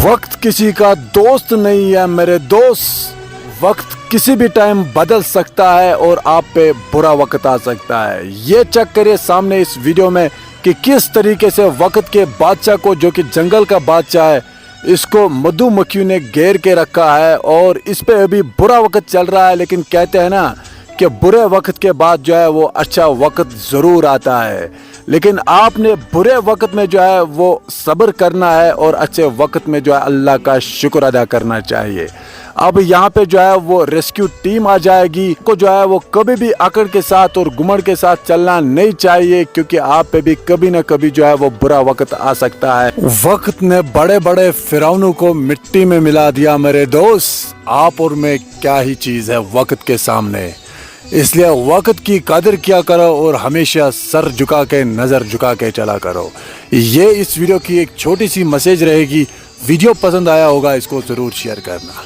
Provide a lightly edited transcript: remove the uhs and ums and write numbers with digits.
वक्त किसी का दोस्त नहीं है मेरे दोस्त, वक्त किसी भी टाइम बदल सकता है और आप पे बुरा वक्त आ सकता है। ये चेक करिए सामने इस वीडियो में कि किस तरीके से वक्त के बादशाह को, जो कि जंगल का बादशाह है, इसको मधुमक्खियों ने घेर के रखा है और इस पे अभी बुरा वक्त चल रहा है। लेकिन कहते हैं ना कि बुरे वक्त के बाद जो है वो अच्छा वक्त ज़रूर आता है। लेकिन आपने बुरे वक्त में जो है वो सब्र करना है और अच्छे वक्त में जो है अल्लाह का शुक्र अदा करना चाहिए। अब यहाँ पे जो है वो रेस्क्यू टीम आ जाएगी। को जो है वो कभी भी अकड़ के साथ और घुमड़ के साथ चलना नहीं चाहिए, क्योंकि आप पे भी कभी ना कभी जो है वो बुरा वक्त आ सकता है। वक्त ने बड़े बड़े फिरौनों को मिट्टी में मिला दिया मेरे दोस्त, आप और मैं क्या ही चीज़ है वक्त के सामने। इसलिए वक्त की कदर किया करो और हमेशा सर झुका के, नज़र झुका के चला करो। ये इस वीडियो की एक छोटी सी मैसेज रहेगी। वीडियो पसंद आया होगा, इसको ज़रूर शेयर करना।